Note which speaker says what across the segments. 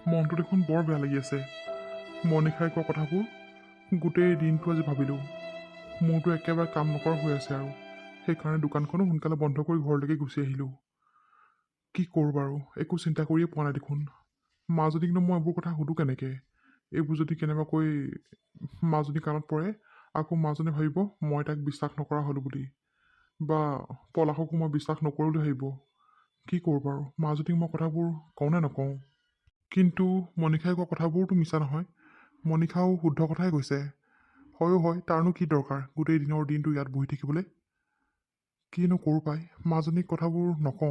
Speaker 1: মনটো দেখোন বৰ বেয়া লাগি আছে। মনিষাই কোৱা কথাবোৰ গোটেই দিনটো আজি ভাবিলোঁ। মোৰতো একেবাৰে কাম নকৰা হৈ আছে আৰু সেইকাৰণে দোকানখনো সোনকালে বন্ধ কৰি ঘৰলৈকে গুচি আহিলোঁ। কি কৰোঁ বাৰু, একো চিন্তা কৰিয়ে পোৱা নাই দেখোন। মাজনীকনো মই এইবোৰ কথা সুধোঁ কেনেকৈ? এইবোৰ যদি কেনেবাকৈ মাজনী কাণত পৰে, আকৌ মাজনীয়ে ভাবিব মই তাক বিশ্বাস নকৰা হ'লোঁ বুলি, বা পলাশকো মই বিশ্বাস নকৰোঁ বুলি ভাবিব। কি কৰোঁ বাৰু, মাজনীক মই কথাবোৰ কওঁ নে নকওঁ? কিন্তু মনিষাই কোৱা কথাবোৰতো মিছা নহয়। মনিষাও শুদ্ধ কথাই কৈছে। হয়ো হয়, তাৰনো কি দৰকাৰ গোটেই দিনটো ইয়াত বহি থাকিবলৈ? কিনো কৰোঁ পাই, মাজনীক কথাবোৰ নকওঁ।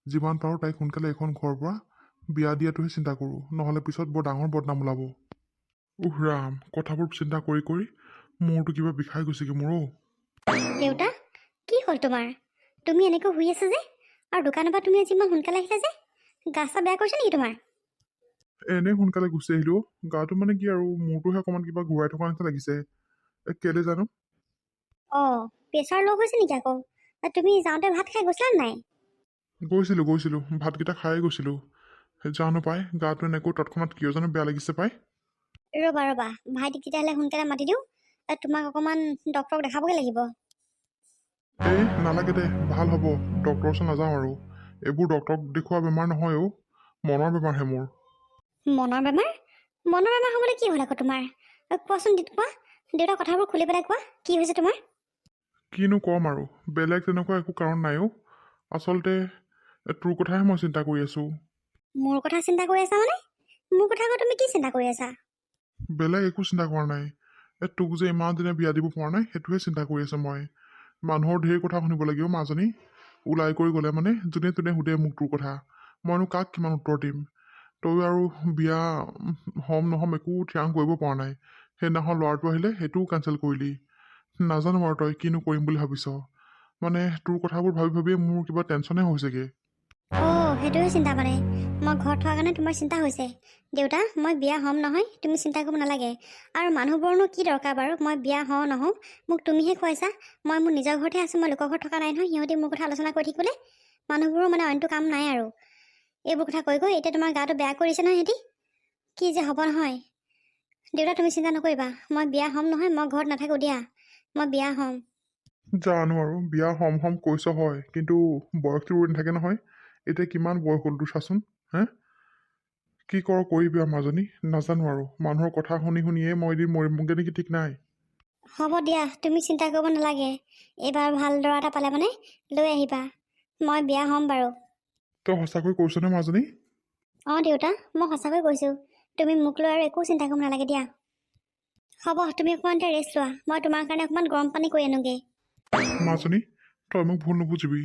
Speaker 1: যিমান পাৰোঁ তাইক সোনকালে এখন ঘৰৰ পৰা বিয়া দিয়াটোহে চিন্তা কৰোঁ, নহ'লে পিছত বৰ ডাঙৰ বদনাম ওলাব। উহ ৰাম, কথাবোৰ চিন্তা কৰি কৰি মোৰতো কিবা বিষাই গৈছেগৈ মোৰো।
Speaker 2: দেউতা, কি হ'ল তোমাৰ? তুমি এনেকৈ শুই আছা যে? আৰু দোকানৰ পৰা তুমি আজি ইমান সোনকালে আহিলা যে? গা চা বেয়া কৰিছে নেকি তোমাৰ?
Speaker 1: এনেই সোনকালে গুচি আহিলোঁ। গাটো মানে কি আৰু, মূৰটোহে অকণমান কিবা ঘূৰাই থকা নিচিনা লাগিছে। কেলে জানো?
Speaker 2: অঁ, প্ৰেছাৰ ল' হৈছে নেকি আকৌ? তুমি যাওঁতে ভাত খাই গৈছিলা নাই?
Speaker 1: গৈছিলোঁ, ভাতকেইটা খায়ে গৈছিলোঁ। জানো পাই, গাটো এনেকৈ তৎক্ষণাত কিয় জানো বেয়া লাগিছে পাই।
Speaker 2: ৰ'বা, ভাইটিক তেতিয়াহ'লে সোনকালে মাতি দিওঁ। তোমাক অকণমান ডক্তৰক দেখাবগৈ লাগিব।
Speaker 1: এই নালাগে দে, ভাল হ'ব। ডক্টৰৰ ওচৰত নাযাওঁ আৰু। এইবোৰ ডক্টৰক দেখুওৱা বেমাৰ নহয় অ', মনৰ বেমাৰহে মোৰ।
Speaker 2: মনৰ বেমাৰ? মনৰ বেমাৰ হ'বলৈ কি হ'ল আকৌ তোমাৰ? কোৱাচোন কোৱা, দেউতা কথাবোৰ খুলি পেলাই কোৱা, কি হৈছে তোমাৰ?
Speaker 1: কিনো ক'ম আৰু, বেলেগ তেনেকুৱা একো কাৰণ নাই অ'। আচলতে তোৰ কথাহে মই চিন্তা কৰি আছোঁ।
Speaker 2: মোৰ কথা চিন্তা কৰি আছা মানে? মোৰ কথা আকৌ তুমি কি চিন্তা কৰি আছা?
Speaker 1: বেলেগ একো চিন্তা কৰা নাই। তোক যে ইমান দিনে বিয়া দিব পৰা নাই, সেইটোহে চিন্তা কৰি আছোঁ মই। মানুহৰ ঢেৰ কথা শুনিব লাগিব মাজনী। ওলাই কৰি গ'লে মানে যোনে তোনে সোধে মোক তোৰ কথা। মইনো কাক কিমান উত্তৰ দিম? তই আৰু বিয়া হ'ম নহ'ম একো থিৰাং কৰিব পৰা নাই। সেইদিনাখন ল'ৰাটো আহিলে, সেইটোও কেঞ্চেল কৰিলি। নাজানো আৰু তই কিনো কৰিম বুলি ভাবিছ। মানে তোৰ কথাবোৰ ভাবি ভাবিয়ে মোৰ কিবা টেনশ্যনে হৈছেগৈ।
Speaker 2: অঁ, সেইটোহে চিন্তা মানে। মই ঘৰত থকাৰ কাৰণে তোমাৰ চিন্তা হৈছে। দেউতা, মই বিয়া হ'ম নহয়, তুমি চিন্তা কৰিব নালাগে। আৰু মানুহবোৰনো কি দৰকাৰ বাৰু, মই বিয়া হওঁ নহওঁ, মোক তুমিহে খুৱাইছা। মই মোৰ নিজৰ ঘৰতহে আছোঁ, মই লোকৰ ঘৰত থকা নাই নহয়। সিহঁতে মোৰ কথা আলোচনা কৰি থাকিবলৈ। মানুহবোৰৰ মানে অইনটো কাম নাই আৰু। এইবোৰ কথা কৈ এতিয়া তোমাৰ গাটো বেয়া কৰিছে নহয় সিহঁতি। কি যে হ'ব নহয়। দেউতা, তুমি চিন্তা নকৰিবা। মই বিয়া হ'ম নহয়, মই ঘৰত নাথাকোঁ দিয়া। মই বিয়া হ'ম।
Speaker 1: জানো আৰু, বিয়া হ'ম কৈছ হয়, কিন্তু বয়সটো ৰৈ নাথাকে নহয়। এতিয়া কিমান বয়স হ'ল তোৰ চাচোন, হে? কি কৰ কৰিবি আৰু মাজনী, নাজানো আৰু। মানুহৰ কথা শুনি শুনিয়ে মই এদিন মৰিমগৈ নেকি ঠিক নাই।
Speaker 2: হ'ব দিয়া, তুমি চিন্তা কৰিব নালাগে। এইবাৰ ভাল ল'ৰা এটা পালে মানে লৈ আহিবা। মই বিয়া হ'ম বাৰু।
Speaker 1: তই সঁচাকৈ কৈছনে মাজনী?
Speaker 2: অঁ দেউতা, মই সঁচাকৈ কৈছোঁ। তুমি মোক লৈ আৰু একো চিন্তা কৰিব নালাগে দিয়া। হ'ব, তুমি অকণমান এতিয়া ৰেষ্ট লোৱা। মই তোমাৰ কাৰণে অকণমান গৰম পানী কৰি আনোগৈ।
Speaker 1: মাজনী, তই মোক ভুল নুবুজিবি।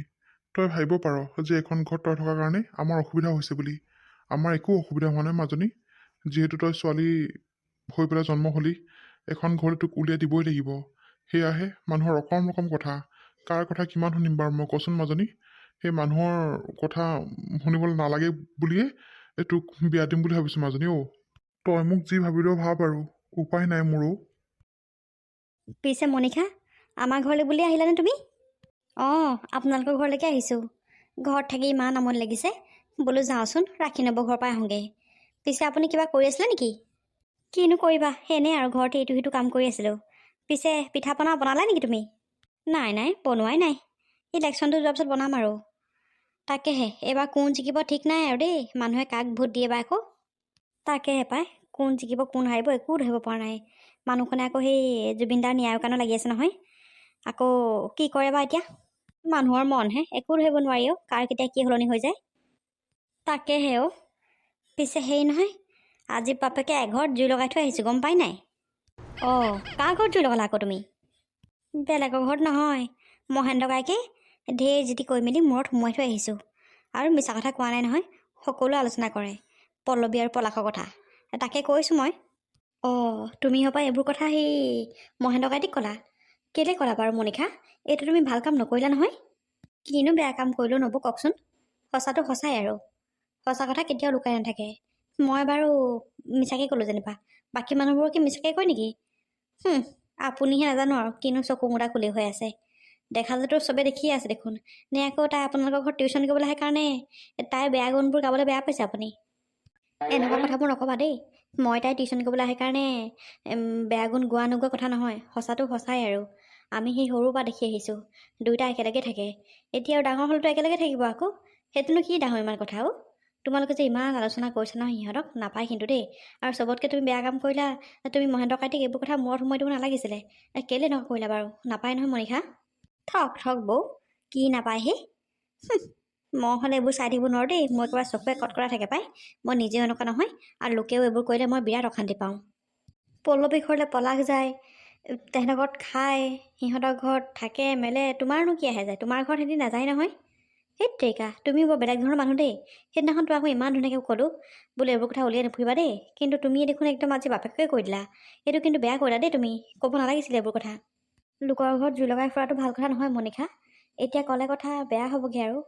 Speaker 1: তই ভাবিব পাৰ যে এখন ঘৰত তই থকাৰ কাৰণে আমাৰ অসুবিধা হৈছে বুলি। আমাৰ একো অসুবিধা হোৱা নাই মাজনী। যিহেতু তই ছোৱালী হৈ পেলাই জন্ম হ'লি, এখন ঘৰলৈ তোক উলিয়াই দিবই লাগিব। সেয়াহে মানুহৰ ৰকম কথা। কাৰ কথা কিমান শুনিম বাৰু মই, কচোন মাজনী? সেই মানুহৰ কথা শুনিবলৈ নালাগে বুলিয়ে তোক বিয়া দিম বুলি ভাবিছোঁ মাজনী অ'। তই মোক যি ভাবিলেও ভাব আৰু, উপায় নাই মোৰো।
Speaker 2: পিছে মনিষা, আমাৰ ঘৰলৈ বুলি আহিলানে তুমি? অঁ, আপোনালোকৰ ঘৰলৈকে আহিছোঁ। ঘৰত থাকি ইমান আমনি লাগিছে, বোলো যাওঁচোন ৰাখি নবৌ ঘৰৰ পৰা আহোঁগৈ। পিছে আপুনি কিবা কৰি আছিলে নেকি? কিনো কৰিবা, এনেই আৰু ঘৰতে এইটো সিটো কাম কৰি আছিলোঁ। পিছে পিঠা পনা বনালা নেকি তুমি? নাই, বনোৱাই নাই। ইলেকশ্যনটো যোৱাৰ পিছত বনাম আৰু। তাকেহে, এইবাৰ কোন জিকিব ঠিক নাই আৰু দেই। মানুহে কাক ভোট দিয়ে বা আকৌ। তাকেহে পাই, কোন জিকিব কোন হাৰিব একো ধৰিব পৰা নাই। মানুহখনে আকৌ সেই জুবিনদাৰ ন্যায়ৰ কাৰণে লাগি আছে নহয়। আকৌ কি কৰে বা এতিয়া? মানুহৰ মনহে, একো ধৰিব নোৱাৰি অ', কাৰ কেতিয়া কি সলনি হৈ যায়। তাকেহে অ'। পিছে হেৰি নহয়, আজি বাপেকে এঘৰত জুই লগাই থৈ আহিছোঁ, গম পাই নাই? অঁ, কাৰ ঘৰত জুই লগালা আকৌ তুমি? বেলেগৰ ঘৰত নহয়, মহেন্দ্ৰ গাইকে ঢেৰ জিতি কৈ মেলি মূৰত সোমোৱাই থৈ আহিছোঁ। আৰু মিছা কথা কোৱা নাই নহয়, সকলোৱে আলোচনা কৰে পল্লৱী আৰু পলাশৰ কথা। তাকে কৈছোঁ মই। অঁ, তুমি হপাই এইবোৰ কথা সেই মহেন্দ্ৰ গাইটিক ক'লা? কেলৈ ক'লা বাৰু মনিষা? এইটো তুমি ভাল কাম নকৰিলা নহয়। কিনো বেয়া কাম কৰিলোঁ নবৌ কওকচোন? সঁচাটো সঁচাই আৰু। সঁচা কথা কেতিয়াও লুকাই নাথাকে। মই বাৰু মিছাকৈ ক'লোঁ যেনিবা, বাকী মানুহবোৰক কি মিছাকৈ কয় নেকি? আপুনিহে নাজানো আৰু কিনো চকু মুদা খুলি হৈ আছে। দেখা যেতো চবে দেখিয়ে আছে দেখোন। নে আকৌ তাই আপোনালোকৰ ঘৰত টিউশ্যন কৰিবলৈ আহে কাৰণে তাইৰ বেয়া গুণবোৰ গাবলৈ বেয়া পাইছে আপুনি? এনেকুৱা কথাবোৰ নক'বা দেই। মই তাই টিউশ্যন কৰিবলৈ আহে কাৰণে বেয়া গুণ গোৱা নোগোৱা কথা নহয়, সঁচাটো সঁচাই আৰু। আমি সেই সৰুৰ পৰা দেখি আহিছোঁ দুয়োটা একেলগে থাকে। এতিয়া আৰু ডাঙৰ হ'লেতো একেলগে থাকিব আকৌ। সেইটোনো কি ডাঙৰ ইমান কথা অ'। তোমালোকে যে ইমান আলোচনা কৰিছা নহয় সিহঁতক, নাপায় কিন্তু দেই। আৰু চবতকৈ তুমি বেয়া কাম কৰিলা, তুমি মহেন্দ্ৰ কাইটিক এইবোৰ কথা মূৰত সোমাই দিব নালাগিছিলে। কেলৈ এনেকুৱা কৰিলা বাৰু? নাপায় নহয় মনিষা। থক থক বৌ, কি নাপায় হে? মই হ'লে এইবোৰ চাই থাকিব নোৱাৰোঁ দেই। মই একেবাৰে চকুৱে কটকৰা থাকে পাই। মই নিজেও এনেকুৱা নহয়, আৰু লোকেও এইবোৰ কৰিলে মই বিৰাট অশান্তি পাওঁ। পল্লৱী ঘৰলৈ পলাশ যায়, তেহেঁতৰ ঘৰত খায়, সিহঁতৰ ঘৰত থাকে মেলে, তোমাৰনো কি আহে যায়? তোমাৰ ঘৰত সিহঁতি নাযায় নহয়। সেই তেৰিকা, তুমি বৰ বেলেগ ধৰণৰ মানুহ দেই। সেইদিনাখন তোমাক মই ইমান ধুনীয়াকৈ ক'লোঁ বোলে এইবোৰ কথা উলিয়াই নুফুৰিবা দেই, কিন্তু তুমি দেখোন একদম আজি বাপেককে কৈ দিলা। এইটো কিন্তু বেয়া কৰিলা দেই তুমি, ক'ব নালাগিছিলে এইবোৰ কথা। লোকৰ ঘৰত জুই লগাই ফুৰাটো ভাল কথা নহয় মনিষা। এতিয়া ক'লে কথা বেয়া হ'বগৈ আৰু।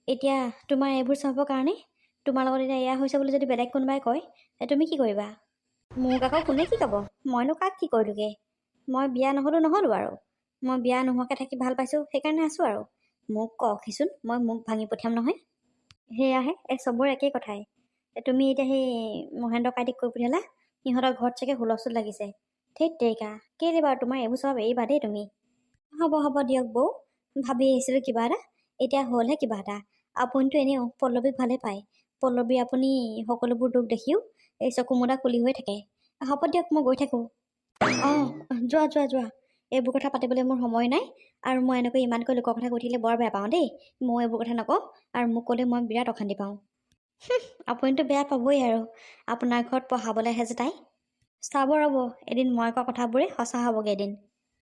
Speaker 2: এতিয়া তোমাৰ এইবোৰ চাবৰ কাৰণে তোমাৰ লগত এতিয়া এয়া হৈছে বুলি যদি বেলেগ কোনোবাই কয়, তুমি কি কৰিবা? মোক আকৌ কোনে কি ক'ব? মইনো কাক কি কৰিলোঁগৈ? মই বিয়া নহ'লোঁ আৰু। মই বিয়া নোহোৱাকৈ থাকি ভাল পাইছোঁ, সেইকাৰণে আছোঁ আৰু। মোক কওকহিচোন, মই মোক ভাঙি পঠিয়াম নহয়। সেয়াহে, চবৰে একেই কথাই। তুমি এতিয়া সেই মহেন্দ্ৰ কাইটিক কৈ পঠিয়ালা, সিহঁতৰ ঘৰত চাগে হুলস্থুল লাগিছে। ঠিক তেৰিকা, কেলৈ বাৰু তোমাৰ এইবোৰ চব এৰিবা দেই তুমি। হ'ব দিয়ক বৌ, ভাবি আহিছিলোঁ কিবা এটা, এতিয়া হ'লহে কিবা এটা। আপুনিতো এনেও পল্লৱীক ভালে পায়। পল্লৱী আপুনি সকলোবোৰ দুখ দেখিও এই চকু মুদা কুলি হৈ থাকে। হ'ব দিয়ক, মই গৈ থাকোঁ। অঁ, যোৱা। এইবোৰ কথা পাতিবলৈ মোৰ সময় নাই, আৰু মই এনেকৈ ইমানকৈ লোকৰ কথা কৈ থাকিলে বৰ বেয়া পাওঁ দেই। মই এইবোৰ কথা নকওঁ, আৰু মোক ক'লে মই বিৰাট অশান্তি পাওঁ। আপুনিতো বেয়া পাবই আৰু, আপোনাৰ ঘৰত পঢ়াবলৈ আহে যে তাই। চাব ৰ'ব, এদিন মই কোৱা কথাবোৰে সঁচা হ'বগৈ এদিন।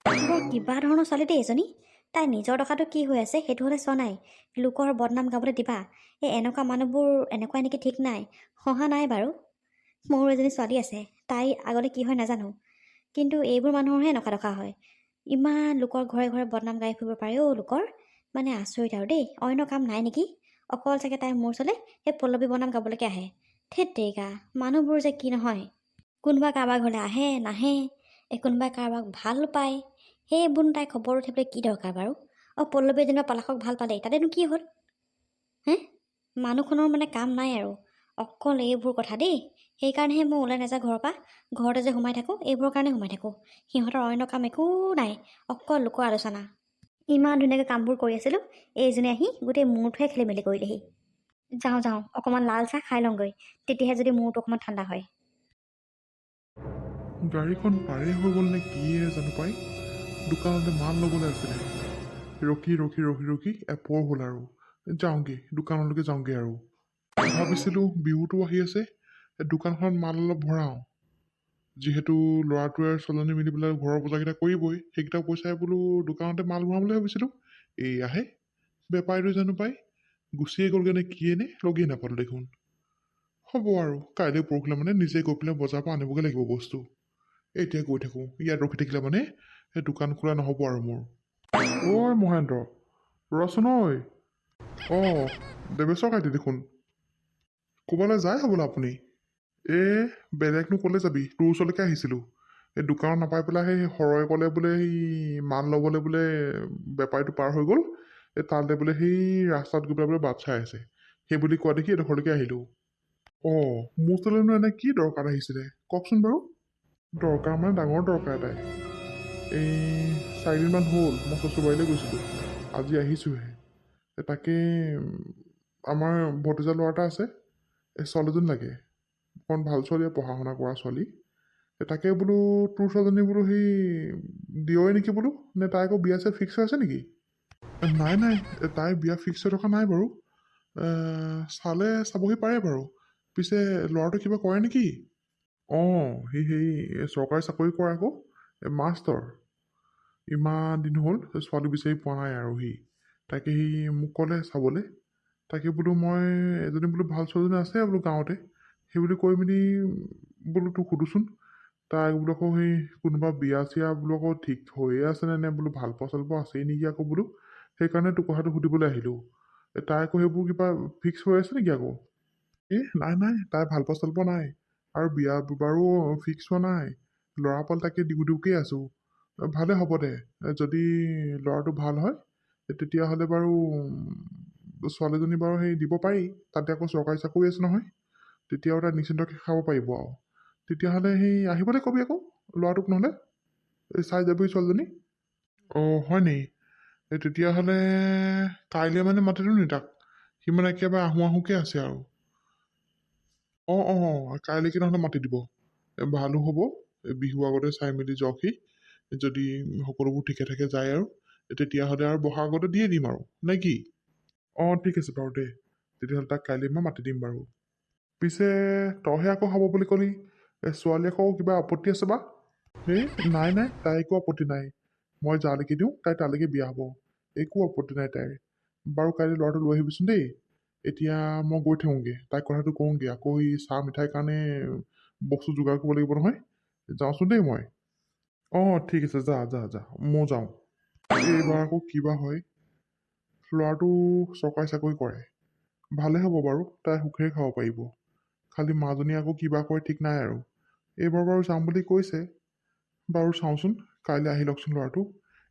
Speaker 2: বৰ কিবা ধৰণৰ ছোৱালী দেই এজনী। তাই নিজৰ টকাটো কি হৈ আছে সেইটো হ'লে চোৱা নাই, লোকৰ বদনাম গাবলৈ দিবা। এনেকুৱা মানুহবোৰ এনেকুৱা নেকি ঠিক নাই, সহা নাই বাৰু। মোৰো এজনী ছোৱালী আছে, তাই আগতে কি হয় নাজানো, কিন্তু এইবোৰ মানুহৰহে এনেকুৱা দখা হয়। ইমান লোকৰ ঘৰে ঘৰে বদনাম গাই ফুৰিব পাৰে অ' লোকৰ। মানে আচৰিত আৰু দেই, অন্য কাম নাই নেকি? অকল চাগে তাই মোৰ ওচৰলৈ সেই পল্লৱী বদনাম গাবলৈকে আহে। থেত তেৰিকা, মানুহবোৰ যে কি নহয়। কোনোবা কাৰোবাৰ ঘৰলৈ আহে নাহে, কোনোবাই কাৰোবাক ভাল পায়, সেইবোৰ তাই খবৰ উঠিবলৈ কি দৰকাৰ বাৰু? পল্লৱীয়ে যেনিবা পলাশক ভাল পালেই, তাতেনো কি হ'ল? মানুহখনৰ মানে কাম নাই আৰু, অকল এইবোৰ কথা দেই। সেইকাৰণেহে মই ওলাই নাযাওঁ ঘৰৰ পৰা। ঘৰতে যে সোমাই থাকোঁ, এইবোৰৰ কাৰণে সোমাই থাকোঁ। সিহঁতৰ অন্য কাম একো নাই, অকল লোকৰ আলোচনা। ইমান ধুনীয়াকৈ কামবোৰ কৰি আছিলোঁ, এইজনে আহি গোটেই মূৰটোহে খেলি মেলি কৰিলেহি। যাওঁ, অকণমান লাল চাহ খাই লওঁগৈ, তেতিয়াহে যদি মূৰটো অকণমান ঠাণ্ডা হয়।
Speaker 1: গাড়ীখন পাৰেই হৈ গ'ল নে কিয়ে জানো পাই। দোকানতে মাল ল'বলৈ আছিলে। ৰখি এপৰ হ'ল আৰু। যাওঁগৈ, দোকানলৈকে যাওঁগৈ আৰু। ভাবিছিলোঁ বিহুটো আহি আছে, দোকানখনত মাল অলপ ভৰাওঁ। যিহেতু ল'ৰাটোৱে আৰু ছোৱালীজনী মিলি পেলাই ঘৰৰ বজাৰকেইটা কৰিবই, সেইকেইটা পইচাই বোলো দোকানতে মাল ভৰাম বুলি ভাবিছিলোঁ। আহে বেপাৰীটো জানো পাই গুচিয়ে গ'লগৈ নে কিয়ে নে, লগেই নাপালোঁ দেখোন। হ'ব আৰু, কাইলৈ পৰহিলৈ মানে নিজে গৈ পেলাই বজাৰৰ পৰা আনিবগৈ লাগিব বস্তু। এতিয়া গৈ থাকোঁ, ইয়াত ৰখি থাকিলে মানে সেই দোকান খোলা নহ'ব আৰু মোৰ। ঐ মহেন্দ্ৰ, ৰচোন ঐ। অঁ, দেৱেশ্বৰ কাইটি দেখোন। ক'ৰবালৈ যায় হ'বলা আপুনি? বেলেগনো ক'লৈ যাবি, তোৰ ওচৰলৈকে আহিছিলোঁ। এই দোকানত নাপাই পেলাই সেই সৰয়ে ক'লে বোলে সেই মাল ল'বলৈ বোলে বেপাৰীটো পাৰ হৈ গ'ল, তালৈ বোলে সেই ৰাস্তাত গৈ পেলাই বোলে বাট চাই আছে। সেই বুলি কোৱা দেখি এডোখৰলৈকে আহিলোঁ। অঁ, মোৰ ওচৰলৈনো এনে কি দৰকাৰ আহিছিলে কওকচোন বাৰু? দৰকাৰ মানে ডাঙৰ দৰকাৰ এটাই। 4দিনমান হ'ল মই শ্বশুৰবাৰীলৈ গৈছিলোঁ, আজি আহিছোঁহে। তাকে আমাৰ ভতিজা ল'ৰা এটা আছে, ছোৱালীজনী লাগে, অকণ ভাল ছোৱালীয়ে, পঢ়া শুনা কৰা ছোৱালী। তাকে বোলো তোৰ ছোৱালীজনী বোলো সেই দিয়ই নেকি বোলো, নে তাই আকৌ বিয়া চিয়া ফিক্স হৈ আছে নেকি? নাই, তাইৰ বিয়া ফিক্স হৈ থকা নাই বাৰু। চালে চাবহি পাৰে বাৰু। পিছে ল'ৰাটো কিবা কৰে নেকি? অঁ, সি সেই চৰকাৰী চাকৰি কৰে আকৌ, মাষ্টৰ। ইমান দিন হ'ল ছোৱালী বিচাৰি পোৱা নাই আৰু সি। তাকে সি মোক ক'লে চাবলৈ। তাকে বোলো মই এজনী বোলো ভাল ছোৱালীজনী আছে বোলো গাঁৱতে, সেই বুলি কৈ মেলি বোলো তোক সুধোচোন। তাই বোলো আকৌ সেই কোনোবা বিয়া চিয়া বোলো আকৌ ঠিক হৈয়ে আছেনে নে বোলো ভাল পোৱা চাল পোৱা আছেই নেকি আকৌ বোলো। সেইকাৰণে তোক কথাটো সুধিবলৈ আহিলোঁ। তাই আকৌ সেইবোৰ কিবা ফিক্স হৈ আছে নেকি আকৌ? নাই, তাই ভাল পোৱা চাল পোৱা নাই। আৰু বিয়া বাৰু ফিক্স হোৱা নাই। ল'ৰা পাল তাকে দিওঁকেই আছোঁ। ভালে হ'ব দে, যদি ল'ৰাটো ভাল হয় তেতিয়াহ'লে বাৰু ছোৱালীজনী বাৰু সেই দিব পাৰি। তাতে আকৌ চৰকাৰী চাকৰি আছে নহয়। তেতিয়াও তাই নিশ্চিন্তকৈ খাব পাৰিব আৰু তেতিয়াহ'লে সেই আহিবলৈ ক'বি আকৌ ল'ৰাটোক নহ'লে চাই যাবি ছোৱালীজনী অঁ হয় নি তেতিয়াহ'লে কাইলৈ মানে মাতি দিওঁ নি তাক সি মানে একেবাৰে আহোঁ আহোঁকৈ আছে আৰু অঁ অঁ কাইলৈকে নহ'লে মাতি দিব ভালো হ'ব বিহুৰ আগতে চাই মেলি যাওক সি যদি সকলোবোৰ ঠিকে ঠাকে যায় আৰু তেতিয়াহ'লে আৰু বহাৰ আগতে দিয়ে দিম আৰু নে কি অঁ ঠিক আছে বাৰু দেই তেতিয়াহ'লে তাক কাইলৈ মই মাতি দিম বাৰু পিছে তইহে আকৌ হ'ব বুলি ক'লি ছোৱালী আকৌ কিবা আপত্তি আছে বা এই নাই নাই তাই একো আপত্তি নাই মই যালৈকে দিওঁ তাই তালৈকে বিয়া হ'ব একো আপত্তি নাই তাইৰ বাৰু কাইলৈ ল'ৰাটো লৈ আহিবিচোন দেই এতিয়া মই গৈ থাকোঁগৈ তাইক কথাটো কওঁগৈ আকৌ এই চাহ মিঠাইৰ কাৰণে বস্তু যোগাৰ কৰিব লাগিব নহয় যাওঁচোন দেই মই অঁ ঠিক আছে যা যা যা মই যাওঁ এইবাৰ আকৌ কিবা হয় ল'ৰাটো চৰকাৰী চাকৰি কৰে ভালে হ'ব বাৰু তাই সুখেৰে খাব পাৰিব খালি মাজনী আকৌ কিবা কৰে ঠিক নাই আৰু এইবাৰ বাৰু যাম বুলি কৈছে বাৰু চাওঁচোন কাইলৈ আহি লওকচোন ল'ৰাটো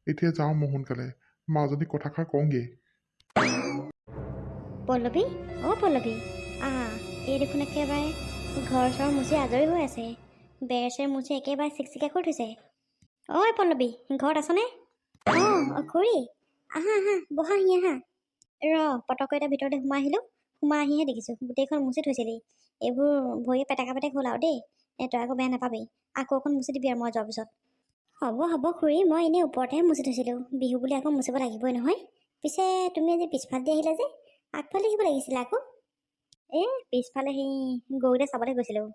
Speaker 1: এতিয়া যাওঁ মই সোনকালে মাজনীক কথাষাৰ কওঁগৈ
Speaker 2: পল্লৱী অঁ পল্লৱী আহা এই দেখোন একেবাৰে ঘৰ চৰ মুচি আজৰি হৈ আছে বেৰ চেৰ মুচি একেবাৰে চিকচিকা কৰি থৈছে ঐ পল্লৱী ঘৰত আছনে অঁ খুৰী আহা আহা বহাহি আহা পটককৈ এতিয়া ভিতৰতে সোমাই আহিলোঁ সোমাই আহিহে দেখিছোঁ গোটেইখন মুচি থৈছিলি এইবোৰ ভৰিয়ে পেটেকা পেটেক হ'ল আৰু দেই তই আকৌ বেয়া নাপাবি আকৌ অকণ মুচি দিবি আৰু মই যোৱাৰ পিছত হ'ব হ'ব খুৰী মই এনেই ওপৰতেহে মুচি থৈছিলোঁ বিহু বুলি আকৌ মুচিব লাগিবই নহয় পিছে তুমি আজি পিছফাল দি আহিলা যে আগফালে দেখিব লাগিছিলে আকৌ পিছফালে সেই গৰুতে চাবলৈ গৈছিলোঁ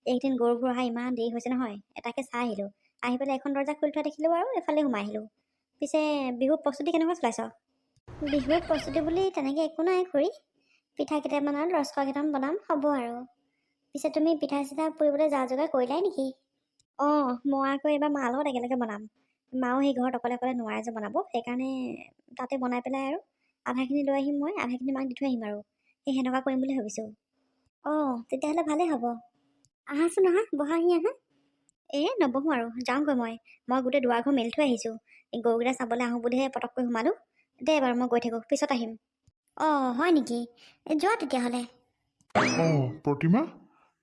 Speaker 2: এইকেইদিন গৰুবোৰ অহা ইমান দেৰি হৈছে নহয় এটাকে চাই আহিলোঁ আহি পেলাই এখন দৰ্জা খুলি থোৱা দেখিলোঁ আৰু এফালে সোমাই আহিলোঁ পিছে বিহুৰ প্ৰস্তুতি কেনেকুৱা চলাইছ বিহুৰ প্ৰস্তুতি বুলি তেনেকৈ একো নাই খুৰী পিঠা কেইটামান আৰু ৰসখোৱা কেইটামান বনাম হ'ব আৰু পিছে তুমি পিঠা চিঠা পুৰিবলৈ যা যোগাৰ কৰিলাই নেকি অঁ মই আকৌ এইবাৰ মাৰ লগত একেলগে বনাম মাও সেই ঘৰত অকলে অকলে নোৱাৰে যে বনাব সেইকাৰণে তাতে বনাই পেলাই আৰু আধাখিনি লৈ আহিম মই আধাখিনি মাক দি থৈ আহিম আৰু সেই সেনেকুৱা কৰিম বুলি ভাবিছোঁ অঁ তেতিয়াহ'লে ভালেই হ'ব আহাচোন আহা বহাহি আহা নবহোঁ আৰু যাওঁগৈ মই গোটেই দুৱাৰঘৰ মেলি থৈ আহিছোঁ এই গৰুকেইটা চাবলৈ আহোঁ বুলিহে পটককৈ সোমালোঁ দে বাৰু মই গৈ থাকোঁ পিছত আহিম অঁ হয় নেকি যোৱা তেতিয়াহ'লে
Speaker 1: অঁ প্ৰতিমা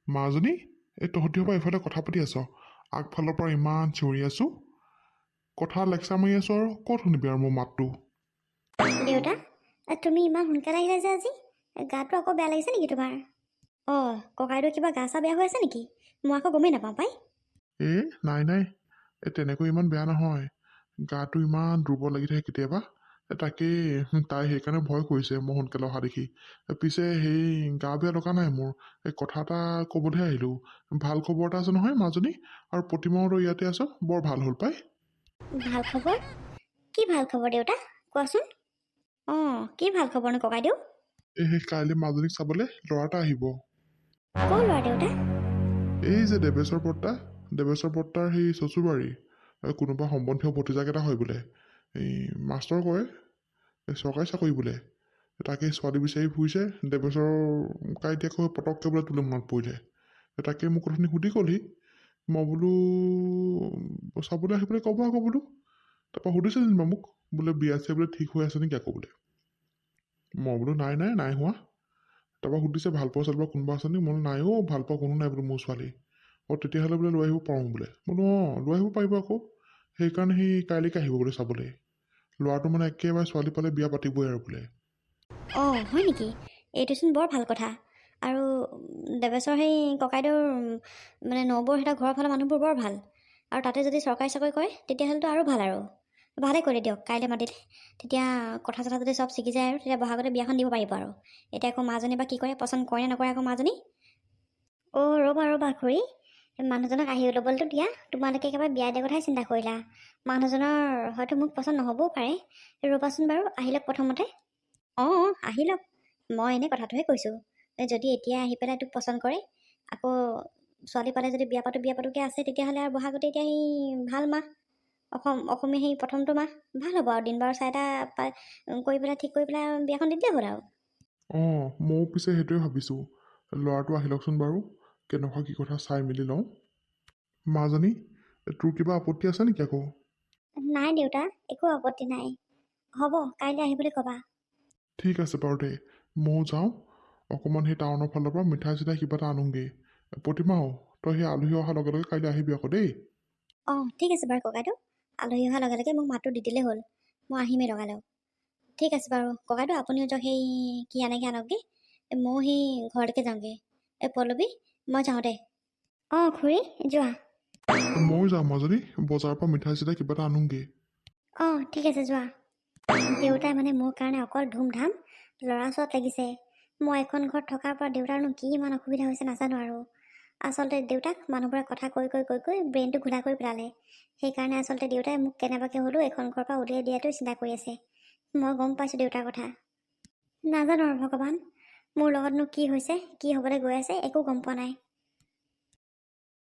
Speaker 1: মাজনী এই তহঁতি পৰা এইফালে কথা পাতি আছ আগফালৰ পৰা ইমান চিঞৰি আছোঁ কথা লেকচাৰ মাৰি আছোঁ আৰু ক'ত শুনিবি আৰু মোৰ মাতটো
Speaker 2: দেউতা তুমি ইমান সোনকালে আহিলা যে আজি গাটো আকৌ বেয়া লাগিছে নেকি তোমাৰ অঁ ককাইদেউ কিবা গা চা বেয়া হৈ আছে নেকি মই আকৌ গমেই নাপাওঁ পাই
Speaker 1: নাই নাই তেনেকৈ ইমান বেয়া নহয় গাটো ইমান দুৰ্বল লাগি থাকে কেতিয়াবা তাকেই তাই সেইকাৰণে ভয় কৰিছে মই সোনকালে অহা দেখি পিছে সেই গা বেয়া লগা নাই মোৰ এই কথা এটা ক'বলৈহে আহিলোঁ ভাল খবৰ এটা আছে নহয় মাজনী আৰু প্ৰতিমাহঁতো ইয়াতে আছ বৰ ভাল হ'ল পাই
Speaker 2: ভাল খবৰ কি ভাল খবৰ দেউতা কোৱাচোন অঁ কি ভাল খবৰনো ককাইদেউ
Speaker 1: সেই কাইলৈ মাজনীক চাবলৈ ল'ৰা এটা আহিব
Speaker 2: ক'ৰ ল'ৰা দেউতা
Speaker 1: এই যে দেৱেশ্বৰ বৰ্তাৰ সেই চচুবাৰী কোনোবা সম্বন্ধীয় ভতিজাক এটা হয় বোলে এই মাষ্টৰ কৰে চৰকাৰী চাকৰি বোলে তাকে ছোৱালী বিচাৰি ফুৰিছে দেৱেশ্বৰৰ কাইটিয়াকৈ পটককৈ বোলে তোলে মনত পৰিলে তাকে মোক কথাখিনি সুধি ক'লহি মই বোলো চাবলৈ আহিবলৈ ক'ব আকৌ বোলো তাৰপৰা সুধিছে যেনিবা মোক বোলে বিয়া চিয়া বোলে ঠিক হৈ আছে নেকি আকৌ বোলে মই বোলো নাই হোৱা তাৰপৰা সুধিছে ভাল পোৱা চাল পোৱা কোনোবা আছে নেকি মই নাই ভাল পোৱা কোনো নাই বোলো মোৰ ছোৱালী তেতিয়াহ'লে বোলে লৈ আহিব পাৰোঁ বোলে বোলো লৈ আহিব পাৰিব আকৌ সেইকাৰণে সি কাইলৈকে আহিব বোলে চাবলৈ ল'ৰাটো মানে একেবাৰে ছোৱালী পালে বিয়া পাতিবই আৰু বোলে
Speaker 2: অঁ হয় নেকি এইটোচোন বৰ ভাল কথা আৰু দেৱেশ্বৰ সেই ককাইদেউৰ মানে নবৌৰ সিহঁতৰ ঘৰৰ ফালৰ মানুহবোৰ বৰ ভাল আৰু তাতে যদি চৰকাৰী চাকৰি কৰে তেতিয়াহ'লেতো আৰু ভাল আৰু ভালে কৰি দিয়ক কাইলৈ মাতিলে তেতিয়া কথা চথা যদি চব ছিগি যায় আৰু তেতিয়া বহাগতে বিয়াখন দিব পাৰিব আৰু এতিয়া আকৌ মাজনী বা কি কৰে পচন্দ কৰে নে নকৰে আকৌ মাজনী ৰ'বা খুৰী মানুহজনক আহি ল'বলৈতো দিয়া তোমালোকে একেবাৰে বিয়া দিয়া কথাই চিন্তা কৰিলা মানুহজনৰ হয়তো মোক পচন্দ নহ'বও পাৰে ৰ'বাচোন বাৰু আহি লওক প্ৰথমতে অঁ আহি লওক মই এনেই কথাটোহে কৈছোঁ যদি এতিয়া আহি পেলাই তোক পচন্দ কৰে আকৌ ছোৱালী পালে যদি বিয়া পাতোকৈ আছে তেতিয়াহ'লে আৰু বহাগতে এতিয়া সেই ভাল মাহ অসমীয়া সেই প্ৰথমটো মাহ ভাল হ'ব আৰু দিন বাৰ চাই এটা কৰি পেলাই ঠিক কৰি পেলাই বিয়াখন দি দিলে হ'ল আৰু
Speaker 1: ময়ো পিছে সেইটোৱে ভাবিছোঁ ল'ৰাটো আহি লওকচোন বাৰু কেনেকুৱা কি কথা চাই মেলি লওঁ মাজনী তোৰ কিবা আপত্তি আছে নেকি আকৌ
Speaker 2: নাই দেউতা একো আপত্তি নাই হ'ব কাইলৈ আহিবলৈ ক'বা
Speaker 1: ঠিক আছে বাৰু দেই ময়ো যাওঁ অকণমান সেই টাউনৰ ফালৰ পৰা মিঠাই চিঠাই কিবা এটা আনোগৈ। প্ৰতিমা তই সেই আলহী অহাৰ লগে লগে কাইলৈ আহিবি আকৌ দেই।
Speaker 2: অঁ ঠিক আছে বাৰু ককাইদেউ, আলহী অহাৰ লগে লগে মোক মাতটো দি দিলেই হ'ল, মই আহিমেই লগালেও। ঠিক আছে বাৰু ককাইদেউ, আপুনিও যাওক, সেই কি আনেগৈ আনকগৈ, ময়ো সেই ঘৰলৈকে যাওঁগৈ। পল্লৱী মই যাওঁ দে। অঁ খুৰী যোৱা।
Speaker 1: ময়ো যাম মাজনী, বজাৰৰ পৰা মিঠাই চিঠাই কিবা এটা আনোগৈ।
Speaker 2: অঁ ঠিক আছে যোৱা। দেউতাই মানে মোৰ কাৰণে অকল ধুমধাম ল'ৰা ছোৱাত লাগিছে। মই এখন ঘৰত থকাৰ পৰা দেউতাৰনো কি ইমান অসুবিধা হৈছে নাজানো আৰু। আচলতে দেউতাক মানুহবোৰে কথা কৈ কৈ কৈ কৈ ব্ৰেইনটো ঘোলা কৰি পেলালে। সেইকাৰণে আচলতে দেউতাই মোক কেনেবাকৈ হ'লেও এখন ঘৰৰ পৰা উলিয়াই দিয়াটোৱে চিন্তা কৰি আছে। মই গম পাইছোঁ দেউতাৰ কথা। নাজানো আৰু ভগৱান, মোৰ লগতনো কি হৈছে, কি হ'বলৈ গৈ আছে একো গম পোৱা নাই।